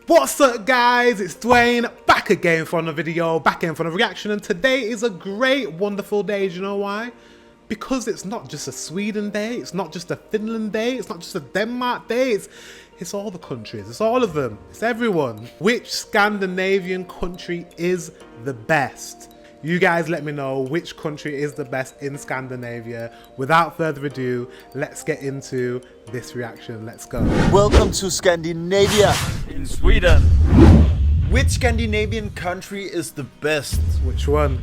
What's up guys, it's Dwayne, back again for another video, back again for another reaction, and today is a great, wonderful day. Do you know why? Because it's not just a Sweden day, it's not just a Finland day, it's not just a Denmark day, it's all the countries, it's all of them, it's everyone. Which Scandinavian country is the best? You guys let me know which country is the best in Scandinavia. Without further ado, let's get into this reaction. Let's go. Welcome to Scandinavia. In Sweden. Which Scandinavian country is the best? Which one?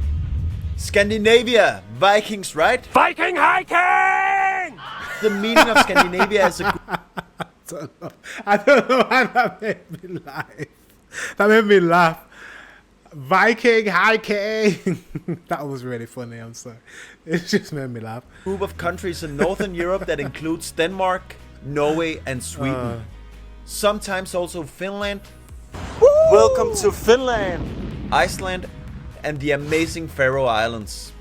Scandinavia. Vikings, right? Viking hiking! The meaning of Scandinavia is a... I don't know why that made me laugh. That made me laugh. Viking hiking. That was really funny, I'm sorry. It just made me laugh. Group of countries in Northern Europe that includes Denmark, Norway and Sweden. Sometimes also Finland. Woo! Welcome to Finland, Iceland and the amazing Faroe Islands.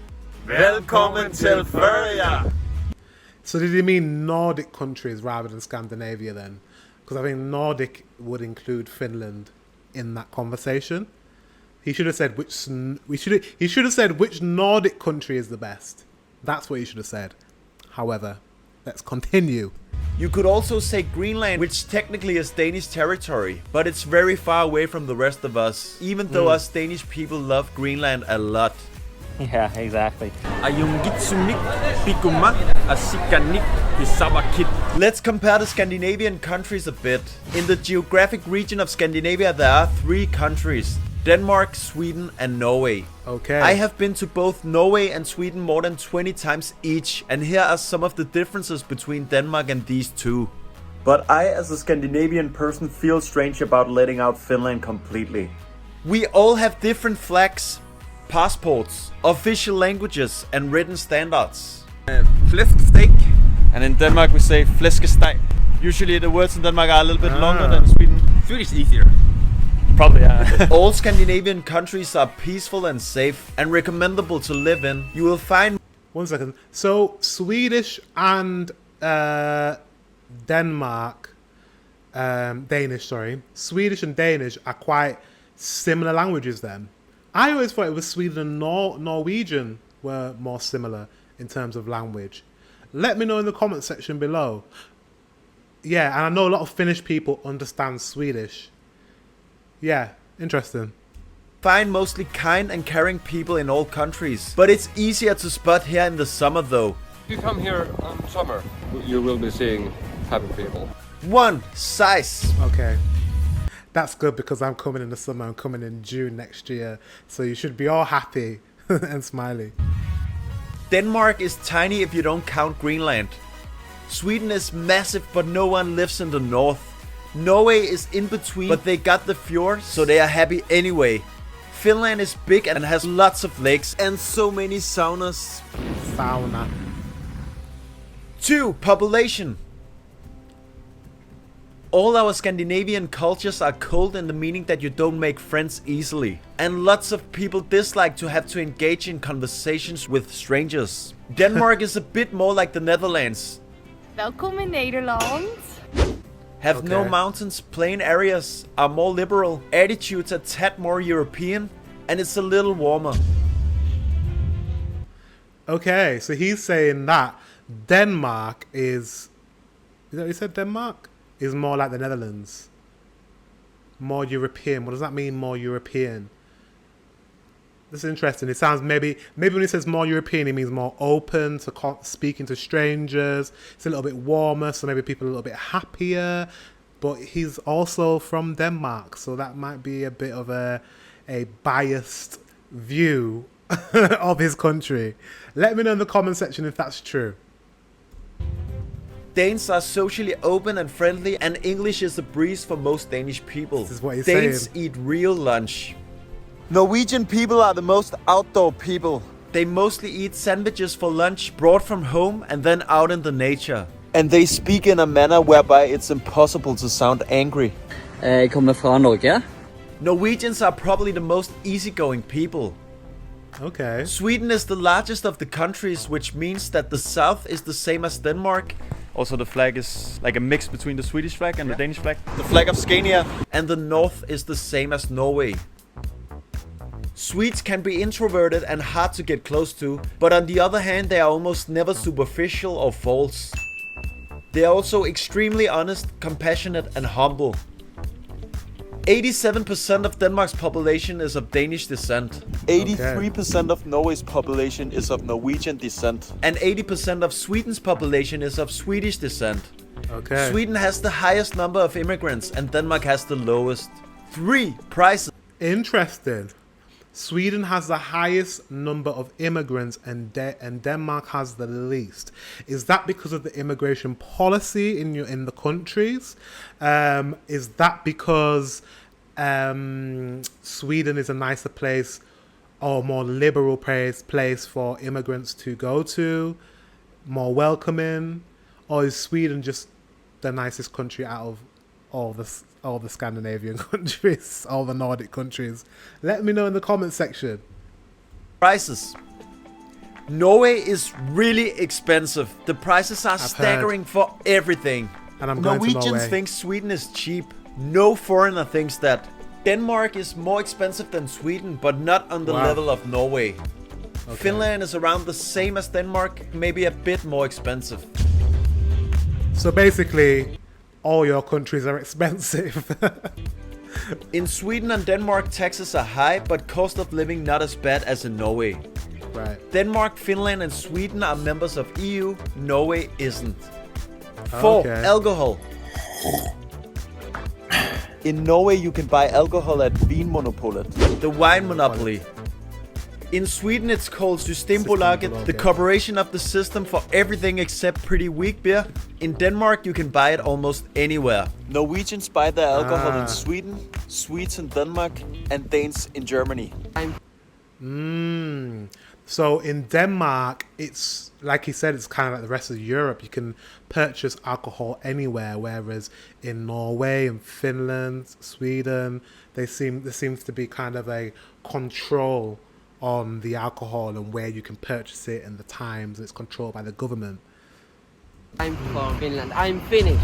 Välkommen till Sverige! So did he mean Nordic countries rather than Scandinavia then? Because I think Nordic would include Finland in that conversation. He should have said which. He should have said which Nordic country is the best. That's what he should have said. However, let's continue. You could also say Greenland, which technically is Danish territory, but it's very far away from the rest of us, even though us Danish people love Greenland a lot. Yeah, exactly. Let's compare the Scandinavian countries a bit. In the geographic region of Scandinavia, there are 3 countries: Denmark, Sweden and Norway. Okay. I have been to both Norway and Sweden more than 20 times each, and here are some of the differences between Denmark and these two. But I, as a Scandinavian person, feel strange about letting out Finland completely. We all have different flags, passports, official languages and written standards. Flæskesteg. And in Denmark we say flæskesteg. Usually the words in Denmark are a little bit longer than Sweden. Swedish is easier. Probably, yeah. All Scandinavian countries are peaceful and safe and recommendable to live in. You will find... One second. So Swedish and Denmark, Danish, sorry. Swedish and Danish are quite similar languages then. I always thought it was Sweden and Norwegian were more similar in terms of language. Let me know in the comment section below. Yeah, and I know a lot of Finnish people understand Swedish. Yeah, interesting. Find mostly kind and caring people in all countries, but it's easier to spot here in the summer though. If you come here in summer, you will be seeing happy people. 1. Size. Okay. That's good because I'm coming in the summer. I'm coming in June next year. So you should be all happy and smiley. Denmark is tiny if you don't count Greenland. Sweden is massive but no one lives in the north. Norway is in between, but they got the fjords, so they are happy anyway. Finland is big and has lots of lakes and so many saunas. Sauna. 2. Population. All our Scandinavian cultures are cold in the meaning that you don't make friends easily. And lots of people dislike to have to engage in conversations with strangers. Denmark is a bit more like the Netherlands. Welkom in Nederland. Have no mountains, plain areas, are more liberal, attitudes a tad more European, and it's a little warmer. Okay, so he's saying that Denmark is that what he said? Denmark is more like the Netherlands. More European. What does that mean, more European? This is interesting. It sounds maybe when he says more European, he means more open to speaking to strangers. It's a little bit warmer, so maybe people are a little bit happier. But he's also from Denmark, so that might be a bit of a biased view of his country. Let me know in the comment section if that's true. Danes are socially open and friendly, and English is a breeze for most Danish people. This is what he's Danes saying. eat real lunch. Norwegian people are the most outdoor people. They mostly eat sandwiches for lunch brought from home and then out in the nature. And they speak in a manner whereby it's impossible to sound angry. Jeg kommer fra Norge. Norwegians are probably the most easygoing people. Okay. Sweden is the largest of the countries, which means that the south is the same as Denmark Also the flag is like a mix between the Swedish flag and the Danish flag. The flag of Scania. And the north is the same as Norway. Swedes can be introverted and hard to get close to, but on the other hand they are almost never superficial or false. They are also extremely honest, compassionate and humble. 87% of Denmark's population is of Danish descent. 83% of Norway's population is of Norwegian descent. And 80% of Sweden's population is of Swedish descent. Okay. Sweden has the highest number of immigrants and Denmark has the lowest. 3 prizes. Interesting. Sweden has the highest number of immigrants and Denmark has the least. Is that because of the immigration policy in the countries? Is that because Sweden is a nicer place or more liberal place for immigrants to go to, more welcoming, or is Sweden just the nicest country out of all the Scandinavian countries, all the Nordic countries? Let me know in the comment section. Prices. Norway is really expensive. The prices are staggering for everything. And I'm going to Norwegians Norway. think Sweden is cheap. No foreigner thinks that. Denmark is more expensive than Sweden, but not on the level of Norway. Okay. Finland is around the same as Denmark, maybe a bit more expensive. So basically, all your countries are expensive. In Sweden and Denmark, taxes are high, but cost of living not as bad as in Norway. Right. Denmark, Finland and Sweden are members of EU, Norway isn't. 4. Okay. Alcohol. In Norway you can buy alcohol at Vinmonopolet. The wine monopoly. In Sweden it's called Systembolaget, the corporation of the system for everything except pretty weak beer. In Denmark you can buy it almost anywhere. Norwegians buy their alcohol in Sweden, Swedes in Denmark and Danes in Germany. So in Denmark, it's like he said, it's kind of like the rest of Europe. You can purchase alcohol anywhere, whereas in Norway and Finland, Sweden, there seems to be kind of a control on the alcohol and where you can purchase it and the times. It's controlled by the government. I'm from Finland. I'm Finnish.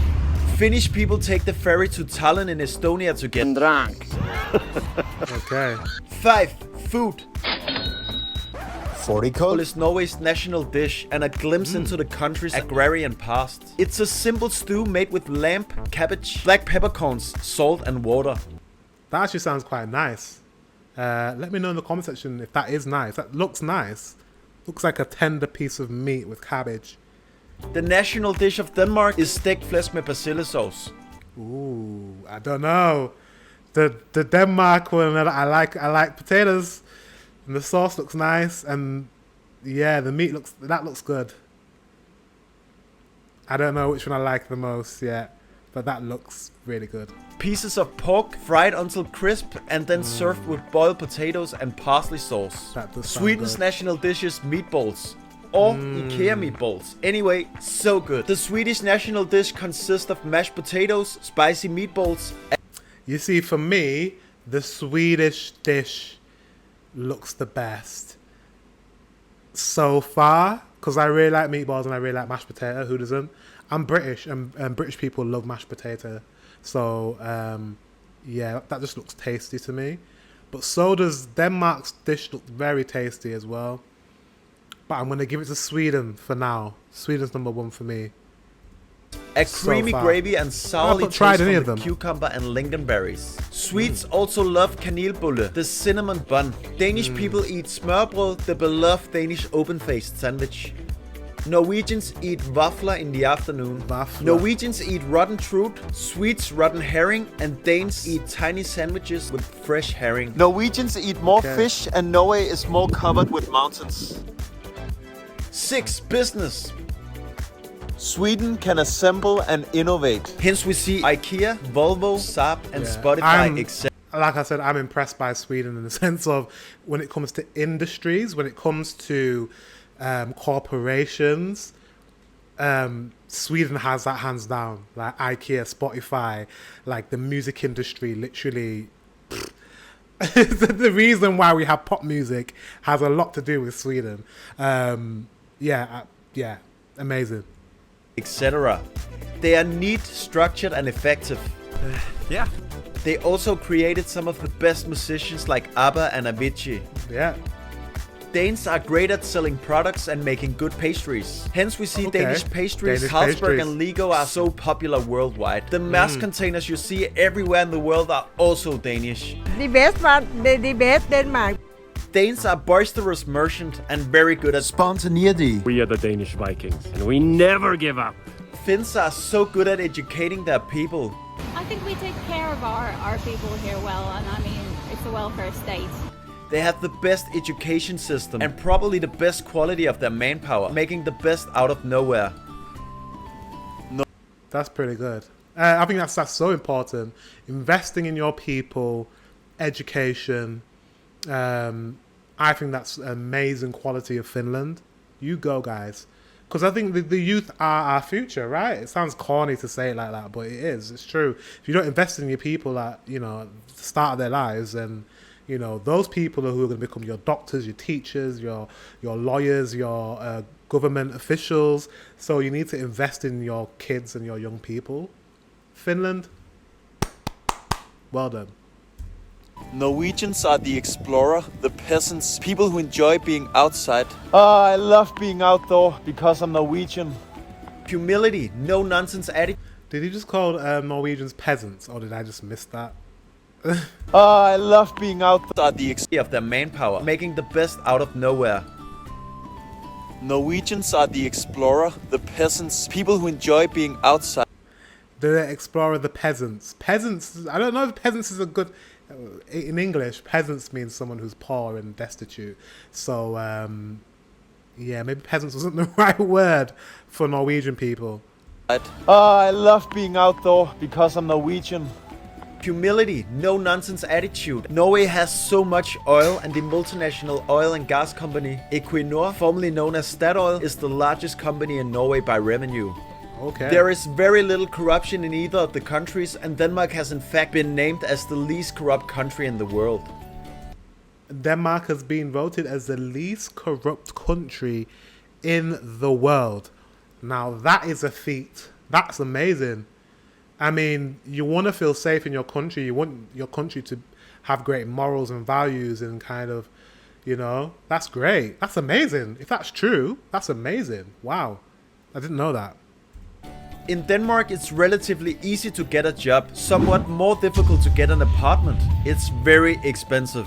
Finnish people take the ferry to Tallinn in Estonia to get Drunk. Okay. 5. Food. Fårikål Is Norway's national dish and a glimpse into the country's agrarian past. It's a simple stew made with lamb, cabbage, black peppercorns, salt and water. That actually sounds quite nice. Let me know in the comment section if that is nice. That looks nice. Looks like a tender piece of meat with cabbage. The national dish of Denmark is stegt flæsk med persillesauce. Ooh, I don't know. The Denmark one, I like potatoes, and the sauce looks nice, and yeah, the meat looks good. I don't know which one I like the most yet, but that looks really good. Pieces of pork fried until crisp and then served with boiled potatoes and parsley sauce. That does sound Sweden's good. national dish is meatballs. Or IKEA meatballs. Anyway, so good. The Swedish national dish consists of mashed potatoes, spicy meatballs. You see, for me, the Swedish dish looks the best so far, because I really like meatballs and I really like mashed potato. Who doesn't? I'm British, and British people love mashed potato. So, yeah, that just looks tasty to me. But so does Denmark's dish look very tasty as well. But I'm going to give it to Sweden for now. Sweden's number one for me. A So creamy far. gravy and sourly not tried taste any from of the them. cucumber and lingonberries. Swedes also love kanelbulle, the cinnamon bun. Danish people eat smørbrød, the beloved Danish open-faced sandwich. Norwegians eat waffler in the afternoon. Waffler. Norwegians eat rotten trout, Swedes rotten herring, and Danes eat tiny sandwiches with fresh herring. Norwegians eat more Okay. fish and Norway is more covered with mountains. 6. Business. Sweden can assemble and innovate. Hence we see IKEA, Volvo, Saab, and Spotify, etc. Like I said, I'm impressed by Sweden in the sense of when it comes to industries, when it comes to corporations, Sweden has that hands down. Like IKEA, Spotify, like the music industry, literally. The reason why we have pop music has a lot to do with Sweden. Yeah, amazing. etc. They are neat, structured and effective. Yeah. They also created some of the best musicians like ABBA and Avicii. Yeah. Danes are great at selling products and making good pastries. Hence we see Okay. Danish pastries. Danish Carlsberg pastries. and Lego are so popular worldwide. The mass containers you see everywhere in the world are also Danish. The best one, the best Denmark. Danes are boisterous merchant and very good at spontaneity. We are the Danish Vikings, and we never give up. Finns are so good at educating their people. I think we take care of our people here well, and I mean, it's a welfare state. They have the best education system and probably the best quality of their manpower, making the best out of nowhere. That's pretty good. I think that's so important. Investing in your people, education. I think that's amazing quality of Finland. You go, guys. Because I think the youth are our future, right? It sounds corny to say it like that, but it is. It's true. If you don't invest in your people at, the start of their lives, and those people are who are going to become your doctors, your teachers, your lawyers, your government officials. So you need to invest in your kids and your young people. Finland, well done. Norwegians are the explorer, the peasants, people who enjoy being outside. I love being outdoor because I'm Norwegian. Humility, no nonsense attitude. Did he just call Norwegians peasants, or did I just miss that? I love being outdoor. Are the Of their manpower, making the best out of nowhere. Norwegians are the explorer, the peasants, people who enjoy being outside. The explorer, the peasants. Peasants, I don't know if peasants is a good... In English, peasants means someone who's poor and destitute. So, yeah, maybe peasants wasn't the right word for Norwegian people. I love being outdoor because I'm Norwegian. Humility, no nonsense attitude. Norway has so much oil, and the multinational oil and gas company Equinor, formerly known as Statoil, is the largest company in Norway by revenue. Okay. There is very little corruption in either of the countries, and Denmark has in fact been named as the least corrupt country in the world. Denmark has been voted as the least corrupt country in the world. Now, that is a feat. That's amazing. I mean, you want to feel safe in your country. You want your country to have great morals and values and kind of, that's great. That's amazing. If that's true, that's amazing. Wow. I didn't know that. In Denmark, it's relatively easy to get a job, somewhat more difficult to get an apartment. It's very expensive.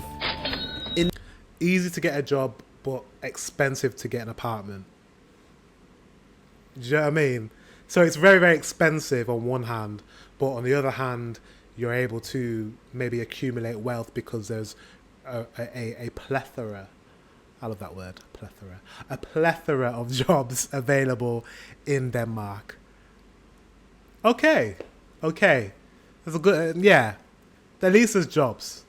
Easy to get a job, but expensive to get an apartment. Do you know what I mean? So it's very, very expensive on one hand, but on the other hand, you're able to maybe accumulate wealth because there's a plethora. I love that word, plethora. A plethora of jobs available in Denmark. Okay. That's a good, yeah. At least there's jobs.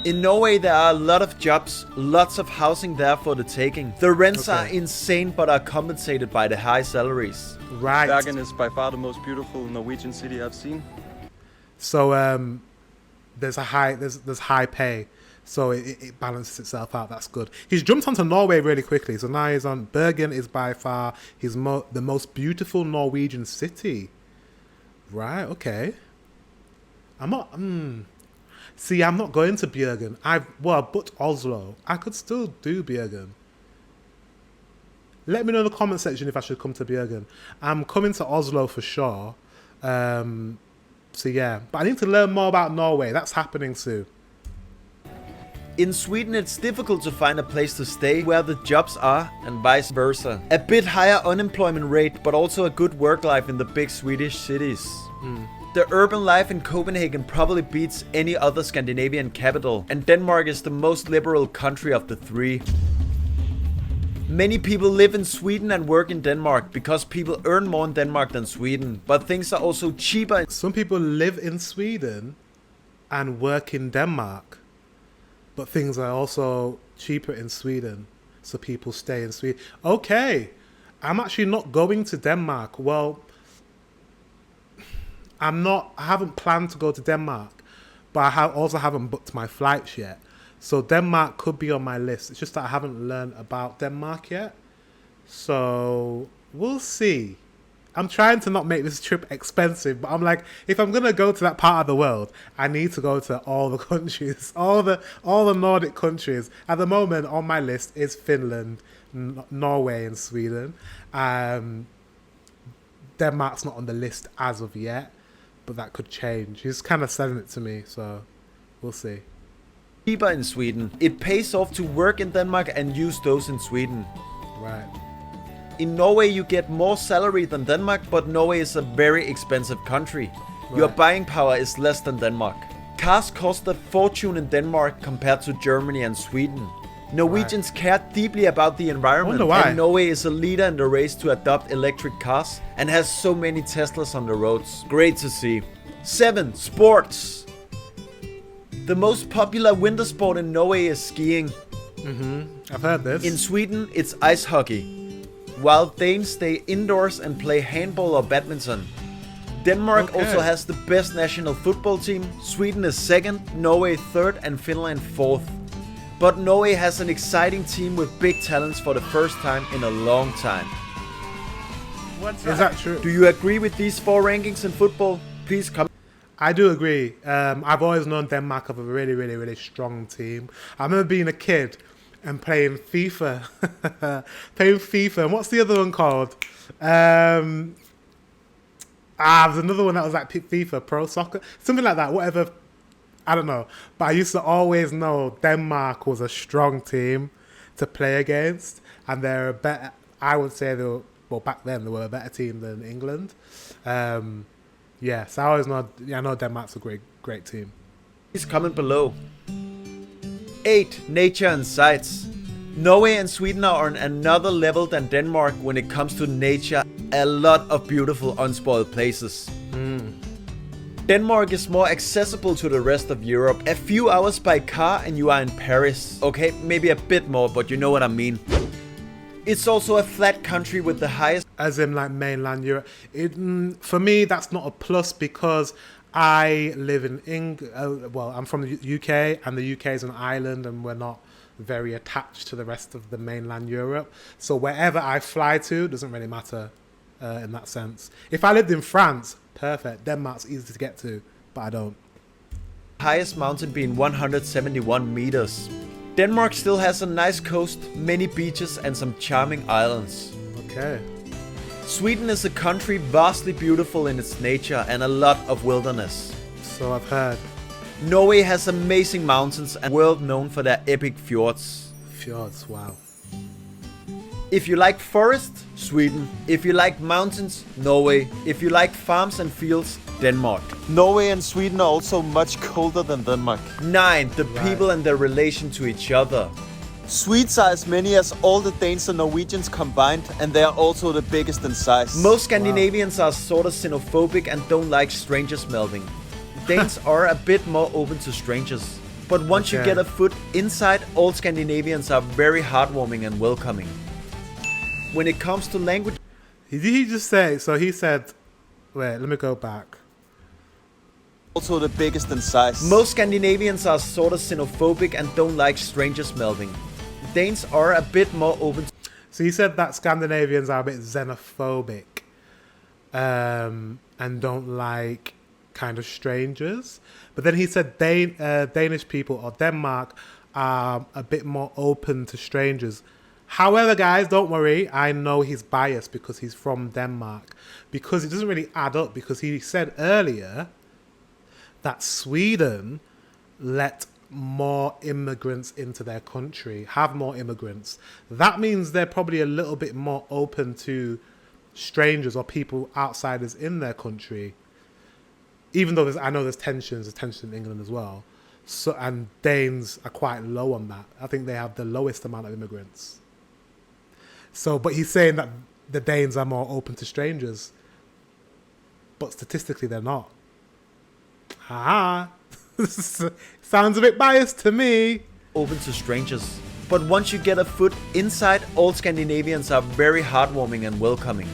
In Norway, there are a lot of jobs, lots of housing there for the taking. The rents are insane, but are compensated by the high salaries. Right. Bergen is by far the most beautiful Norwegian city I've seen. So there's high pay, so it balances itself out. That's good. He's jumped onto Norway really quickly, so now he's on. Bergen is by far the most beautiful Norwegian city. Right. Okay. I'm not. See, I'm not going to Bergen. But Oslo. I could still do Bergen. Let me know in the comment section if I should come to Bergen. I'm coming to Oslo for sure. So yeah, but I need to learn more about Norway. That's happening soon. In Sweden, it's difficult to find a place to stay where the jobs are, and vice versa. A bit higher unemployment rate, but also a good work life in the big Swedish cities. The urban life in Copenhagen probably beats any other Scandinavian capital, and Denmark is the most liberal country of the three. Many people live in Sweden and work in Denmark because people earn more in Denmark than Sweden, but things are also cheaper. Some people live in Sweden and work in Denmark, but things are also cheaper in Sweden, so people stay in Sweden. Okay, I'm actually not going to Denmark. Well, I haven't planned to go to Denmark, but I also haven't booked my flights yet. So Denmark could be on my list. It's just that I haven't learned about Denmark yet. So we'll see. I'm trying to not make this trip expensive, but I'm like, if I'm gonna go to that part of the world, I need to go to all the countries, all the Nordic countries. At the moment, on my list is Finland, Norway, and Sweden. Denmark's not on the list as of yet, but that could change. He's kind of selling it to me, so we'll see. Cheaper in Sweden. It pays off to work in Denmark and use those in Sweden. Right. In Norway you get more salary than Denmark, but Norway is a very expensive country. Right. Your buying power is less than Denmark. Cars cost a fortune in Denmark compared to Germany and Sweden. Norwegians care deeply about the environment, and Norway is a leader in the race to adopt electric cars and has so many Teslas on the roads. Great to see. 7. Sports. The most popular winter sport in Norway is skiing. I've heard this. In Sweden, it's ice hockey, while Danes stay indoors and play handball or badminton. Denmark also has the best national football team. Sweden is 2nd, Norway 3rd, and Finland 4th. But Norway has an exciting team with big talents for the first time in a long time. Is that true? Do you agree with these 4 rankings in football? Please comment. I do agree. I've always known Denmark have a really, really, really strong team. I remember being a kid and playing FIFA. And what's the other one called? There's another one that was like FIFA Pro Soccer. Something like that, whatever. I don't know. But I used to always know Denmark was a strong team to play against. And they're a better, I would say, back then they were a better team than England. Yes, I always know. I know Denmark's a great team. Please comment below. 8. Nature and sights. Norway and Sweden are on another level than Denmark when it comes to nature. A lot of beautiful unspoiled places. Denmark is more accessible to the rest of Europe. A few hours by car and you are in Paris. Okay, maybe a bit more, but you know what I mean. It's also a flat country with the highest... As in like mainland Europe. For me, that's not a plus because I live in England. Well, I'm from the UK and the UK is an island and we're not very attached to the rest of the mainland Europe. So wherever I fly to doesn't really matter in that sense. If I lived in France, perfect. Denmark's easy to get to, but I don't. Highest mountain being 171 meters. Denmark still has a nice coast, many beaches and some charming islands. Okay. Sweden is a country vastly beautiful in its nature and a lot of wilderness. So I've heard. Norway has amazing mountains and world known for their epic fjords. Fjords, wow. If you like forest, Sweden. If you like mountains, Norway. If you like farms and fields, Denmark. Norway and Sweden are also much colder than Denmark. 9. The people and their relation to each other. Swedes are as many as all the Danes and Norwegians combined, and they are also the biggest in size. Most Scandinavians are sort of xenophobic and don't like strangers melting. Danes are a bit more open to strangers. But once you get a foot inside, all Scandinavians are very heartwarming and welcoming. When it comes to language... Did he just say... So he said... Wait, let me go back. Also the biggest in size. Most Scandinavians are sort of xenophobic and don't like strangers melting. Danes are a bit more open. So he said that Scandinavians are a bit xenophobic and don't like kind of strangers. But then he said Danish people or Denmark are a bit more open to strangers. However, guys, don't worry. I know he's biased because he's from Denmark. Because it doesn't really add up because he said earlier that Sweden let more immigrants into their country, have more immigrants. That means they're probably a little bit more open to strangers or people outsiders in their country. Even though I know there's tension in England as well. So, and Danes are quite low on that. I think they have the lowest amount of immigrants. So, but he's saying that the Danes are more open to strangers. But statistically, they're not. Sounds a bit biased to me. Open to strangers. But once you get a foot inside, all Scandinavians are very heartwarming and welcoming.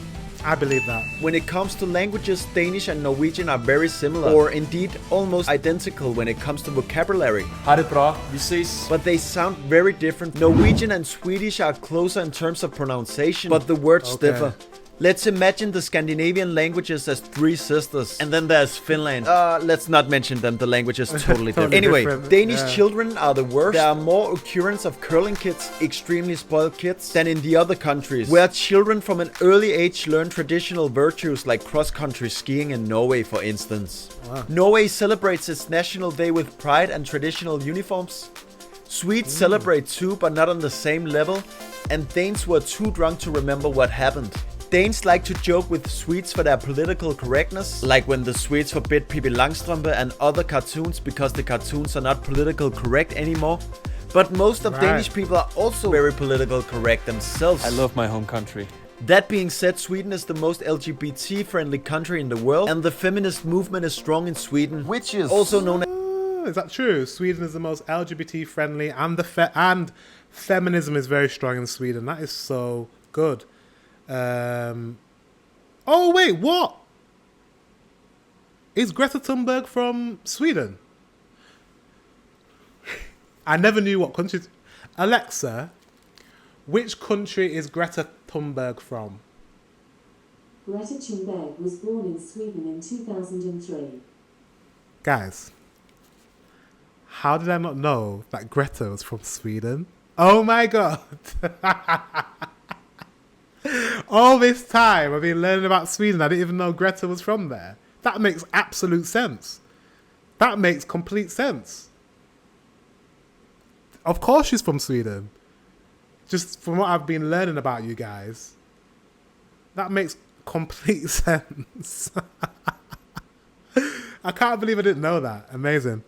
I believe that. When it comes to languages, Danish and Norwegian are very similar, or indeed almost identical when it comes to vocabulary. Ha det bra. Vi ses. But they sound very different. Norwegian and Swedish are closer in terms of pronunciation, but the words differ. Let's imagine the Scandinavian languages as three sisters. And then there's Finland. Let's not mention them, the language is totally different. Anyway, Danish children are the worst. There are more occurrence of curling kids, extremely spoiled kids, than in the other countries, where children from an early age learn traditional virtues like cross-country skiing in Norway, for instance. Wow. Norway celebrates its National Day with pride and traditional uniforms. Swedes celebrate too, but not on the same level, and Danes were too drunk to remember what happened. Danes like to joke with Swedes for their political correctness, like when the Swedes forbid Pippi Langstrømpe and other cartoons because the cartoons are not political correct anymore. But most of Danish people are also very political correct themselves. I love my home country. That being said, Sweden is the most LGBT-friendly country in the world, and the feminist movement is strong in Sweden, which is also known as... Is that true? Sweden is the most LGBT-friendly, and feminism is very strong in Sweden. That is so good. Oh wait, what? Is Greta Thunberg from Sweden? I never knew what country. Alexa, which country is Greta Thunberg from? Greta Thunberg was born in Sweden in 2003. Guys, how did I not know that Greta was from Sweden? Oh my god. All this time I've been learning about Sweden, I didn't even know Greta was from there. That makes absolute sense. That makes complete sense. Of course she's from Sweden. Just from what I've been learning about you guys. That makes complete sense. I can't believe I didn't know that. Amazing.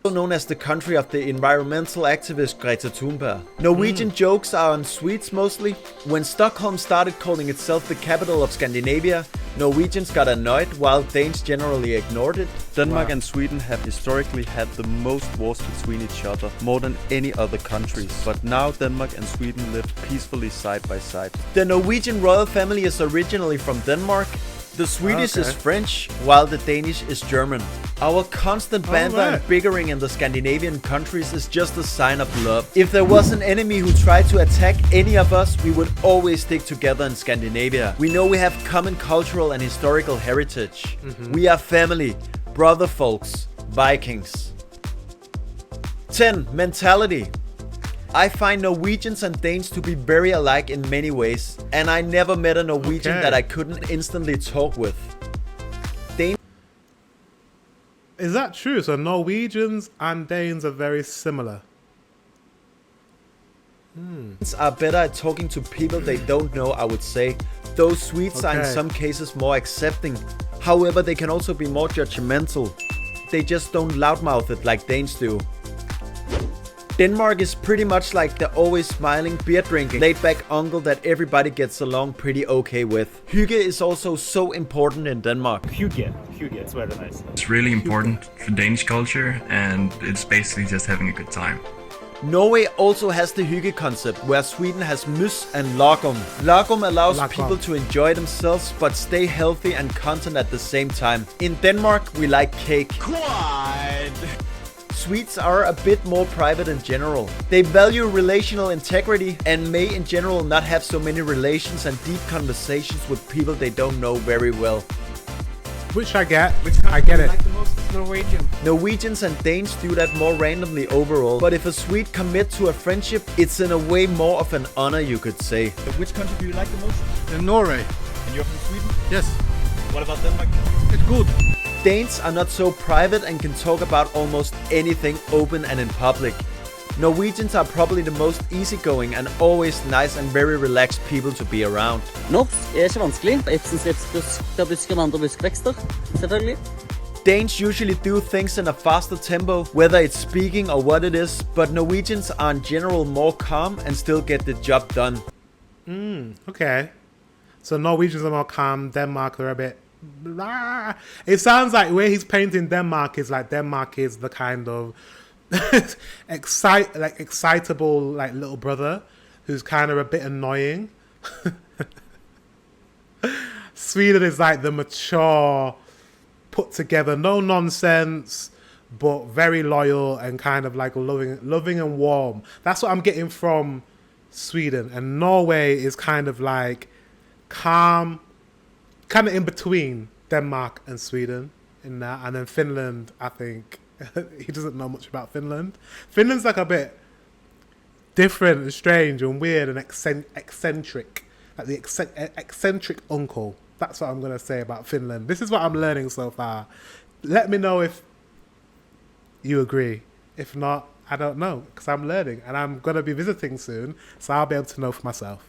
Known as the country of the environmental activist Greta Thunberg. Norwegian jokes are on Swedes mostly. When Stockholm started calling itself the capital of Scandinavia, Norwegians got annoyed while Danes generally ignored it. Denmark and Sweden have historically had the most wars between each other, more than any other countries. But now Denmark and Sweden live peacefully side by side. The Norwegian royal family is originally from Denmark. The Swedish is French, while the Danish is German. Our constant banter and bickering in the Scandinavian countries is just a sign of love. If there was an enemy who tried to attack any of us, we would always stick together in Scandinavia. We know we have common cultural and historical heritage. We are family, brother folks, Vikings. 10. Mentality. I find Norwegians and Danes to be very alike in many ways, and I never met a Norwegian that I couldn't instantly talk with. Is that true? So Norwegians and Danes are very similar. Danes are better at talking to people they don't know, I would say. Though Swedes are in some cases more accepting. However, they can also be more judgmental. They just don't loudmouth it like Danes do. Denmark is pretty much like the always smiling, beer drinking, laid back uncle that everybody gets along pretty okay with. Hygge is also so important in Denmark. Hygge, it's very nice. It's really important for Danish culture, and it's basically just having a good time. Norway also has the hygge concept, where Sweden has mys and lagom. Lagom allows people to enjoy themselves but stay healthy and content at the same time. In Denmark, we like cake. Quad! Swedes are a bit more private in general. They value relational integrity and may in general not have so many relations and deep conversations with people they don't know very well. Which I get. I get it. Like the most Norwegian. Norwegians and Danes do that more randomly overall, but if a Swede commit to a friendship, it's in a way more of an honor, you could say. Which country do you like the most? Norway. And you're from Sweden? Yes. What about Denmark? It's good. Danes are not so private and can talk about almost anything open and in public. Norwegians are probably the most easygoing and always nice and very relaxed people to be around. Norsk ikke vanskelig. Ibsens livsbusk, der busker med andre buskvekster, selvfølgelig. Danes usually do things in a faster tempo, whether it's speaking or what it is, but Norwegians are in general more calm and still get the job done. Okay. So Norwegians are more calm, Denmark are a bit... It sounds like where he's painting Denmark is like Denmark is the kind of excitable like little brother who's kind of a bit annoying. Sweden is like the mature, put together, no nonsense, but very loyal and kind of like loving and warm. That's what I'm getting from Sweden. And Norway is kind of calm, kind of in between Denmark and Sweden in that. And then Finland, I think, he doesn't know much about Finland. Finland's like a bit different and strange and weird and eccentric. Like the eccentric uncle. That's what I'm going to say about Finland. This is what I'm learning so far. Let me know if you agree. If not, I don't know, because I'm learning. And I'm going to be visiting soon, so I'll be able to know for myself.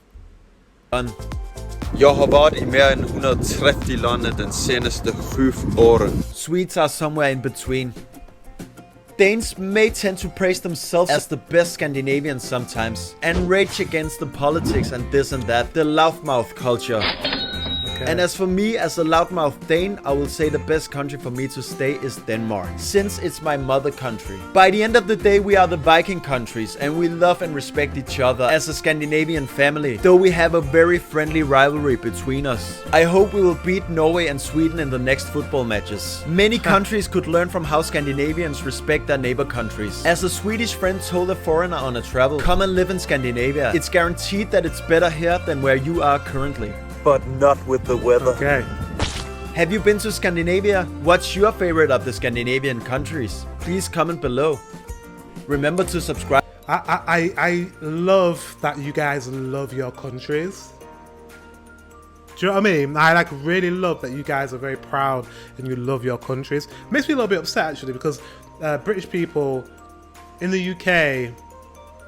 Jeg har varit i mer än 130 länder den senaste 7 åren. Swedes are somewhere in between. Danes may tend to praise themselves as the best Scandinavians sometimes, and rage against the politics and this and that, the loudmouth culture. Okay. And as for me, as a loudmouth Dane, I will say the best country for me to stay is Denmark, since it's my mother country. By the end of the day, we are the Viking countries, and we love and respect each other as a Scandinavian family, though we have a very friendly rivalry between us. I hope we will beat Norway and Sweden in the next football matches. Many countries could learn from how Scandinavians respect their neighbor countries. As a Swedish friend told a foreigner on a travel, come and live in Scandinavia. It's guaranteed that it's better here than where you are currently. But not with the weather. Okay. Have you been to Scandinavia? What's your favorite of the Scandinavian countries? Please comment below. Remember to subscribe. I love that you guys love your countries. Do you know what I mean? I like really love that you guys are very proud and you love your countries. Makes me a little bit upset actually, because British people in the UK,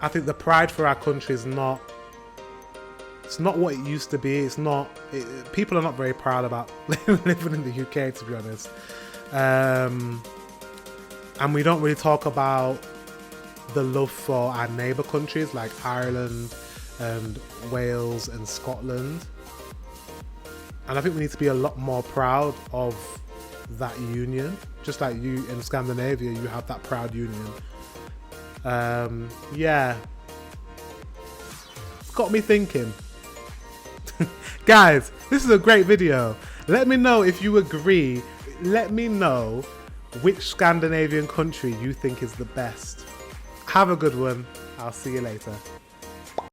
I think the pride for our country is not. It's not what it used to be. It's not. People are not very proud about living in the UK, to be honest. And we don't really talk about the love for our neighbour countries like Ireland and Wales and Scotland. And I think we need to be a lot more proud of that union. Just like you in Scandinavia, you have that proud union. Yeah. It's got me thinking. Guys, this is a great video. Let me know if you agree. Let me know which Scandinavian country you think is the best. Have a good one. I'll see you later.